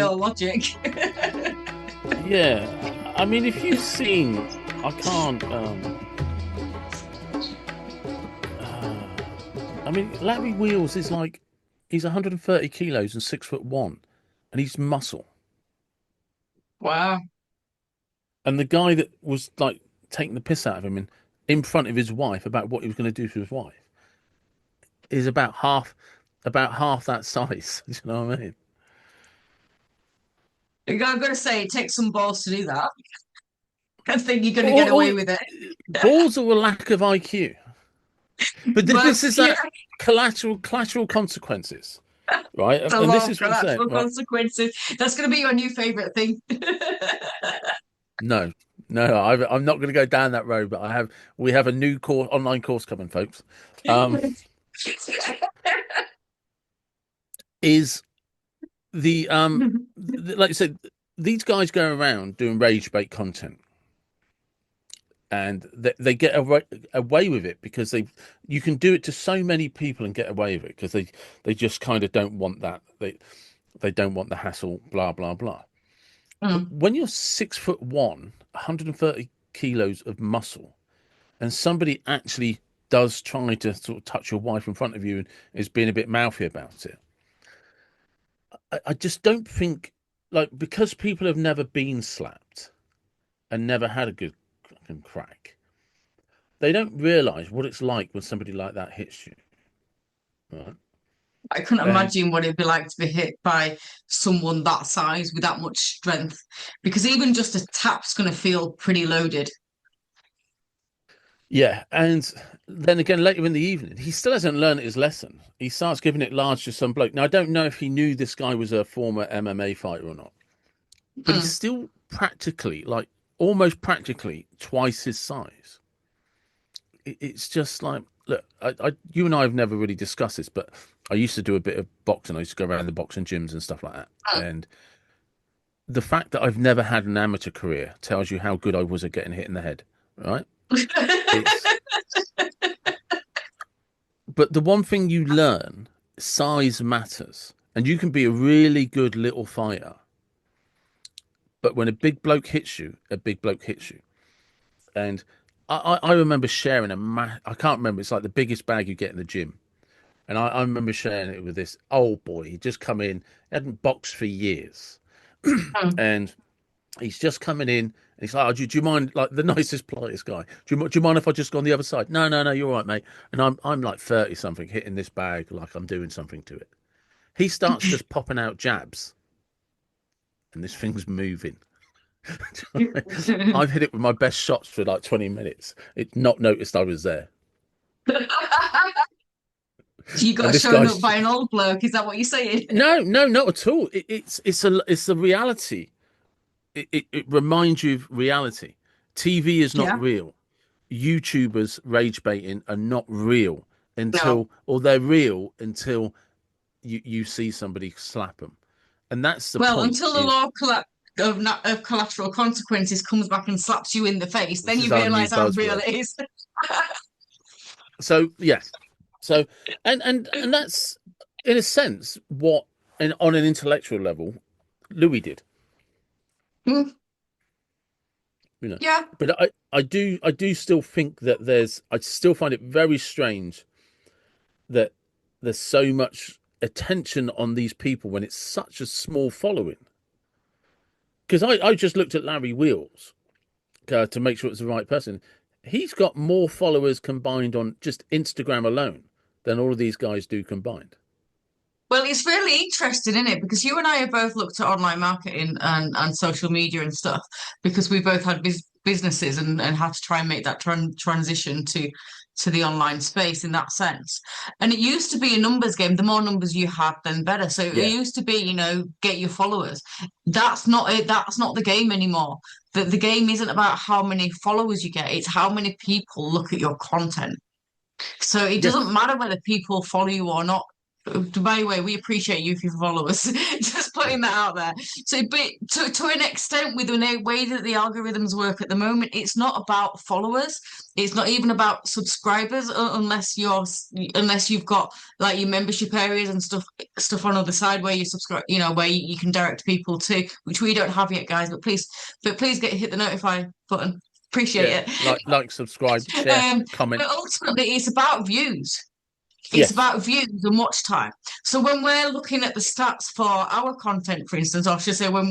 Your logic. Yeah, I mean, if you've seen, I can't. Uh, I mean, Larry Wheels is like he's 130 kilos and 6'1", and he's muscle. Wow. And the guy that was like taking the piss out of him in front of his wife about what he was going to do to his wife is about half that size. You know what I mean? I've got to say, it takes some balls to do that. I think you're going to get away Or with it. balls or a lack of IQ. But this But is yeah, that collateral consequences, right? it's a And this lot of is what I'm saying, collateral right? consequences. That's going to be your new favorite thing. No, no, I'm not going to go down that road. But we have a new online course coming, folks. Um, is the like you said, these guys go around doing rage bait content, and they get away with it because you can do it to so many people and get away with it because they just kind of don't want that they don't want the hassle, blah blah blah. But Mm. when you're 6'1", 130 kilos of muscle, and somebody actually does try to sort of touch your wife in front of you and is being a bit mouthy about it, I just don't think, like, because people have never been slapped and never had a good fucking crack, they don't realize what it's like when somebody like that hits you, right? I couldn't And imagine what it'd be like to be hit by someone that size with that much strength, because even just a tap's going to feel pretty loaded. yeah, and then again later in the evening, he still hasn't learned his lesson. He starts giving it large to some bloke. Now I don't know if he knew this guy was a former MMA fighter or not, but he's Mm. still practically, like almost practically twice his size. It's just like, look, you and I have never really discussed this, but I used to do a bit of boxing. I used to go around the boxing gyms and stuff like that. Mm. And the fact that I've never had an amateur career tells you how good I was at getting hit in the head, right? It's, but the one thing you learn, size matters. And you can be a really good little fighter, but when a big bloke hits you, a big bloke hits you. And I remember sharing I can't remember, it's like the biggest bag you get in the gym. And I remember sharing it with this old boy. He'd just come in, hadn't boxed for years. Mm. And he's just coming in and he's like, oh, do you mind, like the nicest, politest guy? Do you mind if I just go on the other side? No, no, no, you're all right, mate. And I'm like 30 something, hitting this bag like I'm doing something to it. He starts just popping out jabs and this thing's moving. I've hit it with my best shots for like 20 minutes. It not noticed I was there. You got And this shown up guy's by an old bloke. Is that what you're saying? no, no, not at all. It's a reality. It reminds you of reality. TV is not Yeah. real. YouTubers rage baiting are not real No. or they're real until you see somebody slap them. And that's the Well, point until the is of collateral consequences comes back and slaps you in the face, this then is you our new realise how real buzzword. it is. So yeah. So and that's in a sense what on an intellectual level Louis did, Mm. you know. Yeah. But I do still think that I still find it very strange that there's so much attention on these people when it's such a small following. Because I just looked at Larry Wheels to make sure it's the right person. He's got more followers combined on just Instagram alone than all of these guys do combined. Well, it's really interesting, isn't it? Because you and I have both looked at online marketing and social media and stuff because we both had businesses and had to try and make that transition to the online space in that sense. And it used to be a numbers game. The more numbers you had, then better. So it Yeah. used to be, get your followers. That's not it. That's not the game anymore. The game isn't about how many followers you get. It's how many people look at your content. So it Yeah. doesn't matter whether people follow you or not. By the way, we appreciate you if you follow us. Just put putting that out there. So, but to an extent, with the way that the algorithms work at the moment, it's not about followers. It's not even about subscribers, unless you've got like your membership areas and stuff on the other side where you subscribe, where you can direct people to, which we don't have yet, guys. But please hit the notify button. Appreciate Yeah, it. like, subscribe, share, comment. But ultimately, it's about views. It's Yes. about views and watch time. So when we're looking at the stats for our content, for instance, or I should say when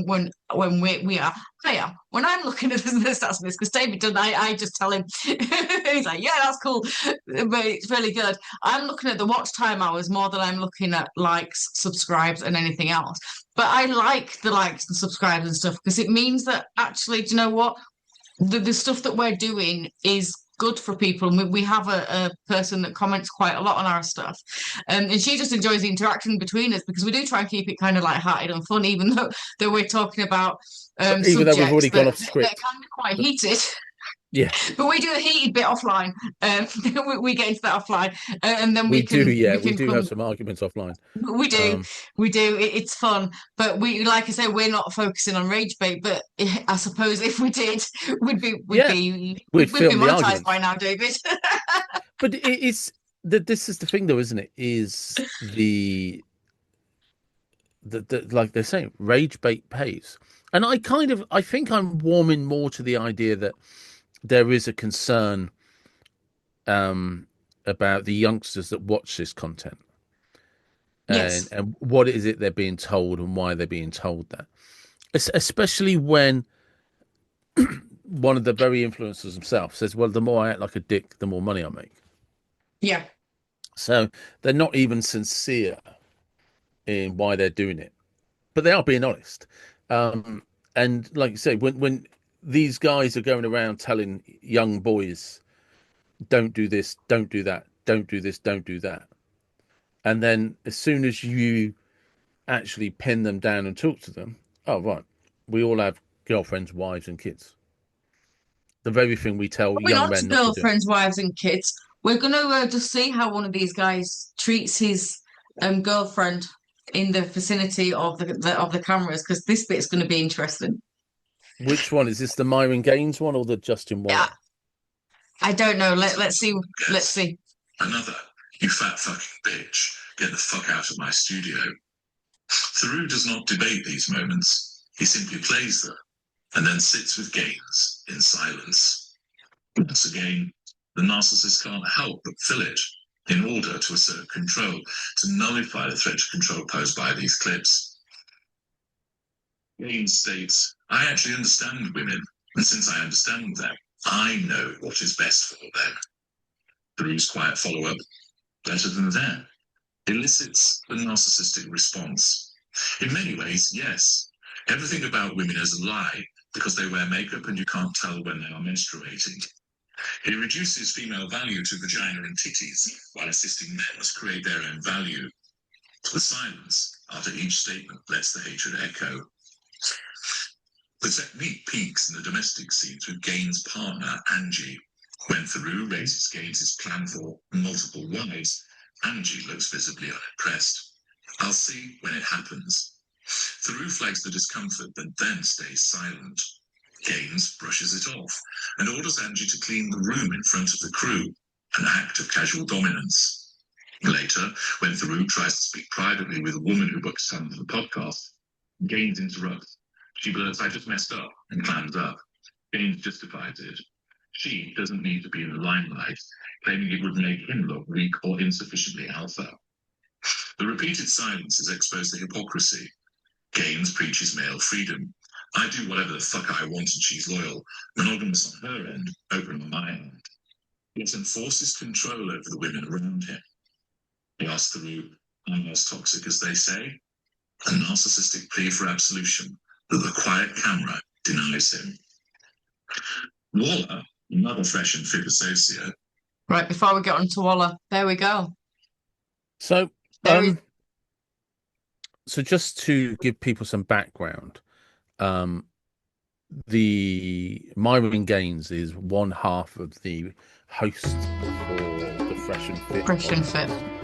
I'm looking at the stats of this, because David doesn't, I just tell him, he's like, yeah, that's cool, but it's really good. I'm looking at the watch time hours more than I'm looking at likes, subscribes, and anything else. But I like the likes and subscribes and stuff because it means that actually, do you know what? The stuff that we're doing is good for people. And we have a person that comments quite a lot on our stuff. And she just enjoys the interaction between us because we do try and keep it kind of light-hearted and fun, even though we're talking about Even though we've subjects already gone off that script. can be quite heated. Yeah. But we do a heated bit offline. We get into that offline, and then We do, yeah. we We can do come. have some arguments offline. We do, we do. It's fun, but like I say, we're not focusing on rage bait. But I suppose if we did, we'd be We'd film the monetized arguments by now, David. But it's this is the thing, though, isn't it? Is the like they're saying, rage bait pays. And I think I'm warming more to the idea that there is a concern about the youngsters that watch this content Yes. and what is it they're being told and why they're being told that. Especially when one of the very influencers himself says, well, the more I act like a dick, the more money I make. Yeah. So they're not even sincere in why they're doing it, but they are being honest. And like you say, when these guys are going around telling young boys, don't do this, don't do that, don't do this, don't do that. And then as soon as you actually pin them down and talk to them, oh, right, we all have girlfriends, wives, and kids. The very thing we tell Moving young on to men not to do. girlfriends, wives, and kids, we're going to just see how one of these guys treats his girlfriend in the vicinity of the cameras because this bit's going to be interesting. Which one is this? The Myron Gaines one or the Justin Waller? Yeah, I don't know. Let's see. Let's see. Another, you fat fucking bitch, get the fuck out of my studio. Theroux does not debate these moments. He simply plays them and then sits with Gaines in silence. Once again, the narcissist can't help but fill it in order to assert control, to nullify the threat to control posed by these clips. Gaines states, I actually understand women, and since I understand them, I know what is best for them. Theroux's quiet follow-up, better than that, elicits a narcissistic response. In many ways, yes. Everything about women is a lie because they wear makeup and you can't tell when they are menstruating. He reduces female value to vagina and titties while insisting men must create their own value. The silence after each statement lets the hatred echo. The technique peaks in the domestic scenes with Gaines' partner, Angie. When Theroux raises Gaines' plan for multiple wives, Angie looks visibly unimpressed. I'll see when it happens. Theroux flags the discomfort but then stays silent. Gaines brushes it off and orders Angie to clean the room in front of the crew, an act of casual dominance. Later, when Theroux tries to speak privately with a woman who books time for the podcast, Gaines interrupts. She blurts, I just messed up, and climbs up. Gaines justifies it. She doesn't need to be in the limelight, claiming it would make him look weak or insufficiently alpha. The repeated silences expose the hypocrisy. Gaines preaches male freedom. I do whatever the fuck I want and she's loyal, monogamous on her end, open on my end. Yet enforces control over the women around him. He asks Theroux, I'm as toxic as they say? A narcissistic plea for absolution that the quiet camera denies him. Waller, another fresh and fit associate. Right, before we get on to Waller, there we go. So, so just to give people some background, the Myron Gaines is one half of the host for the Fresh and Fit. Fresh and Fit.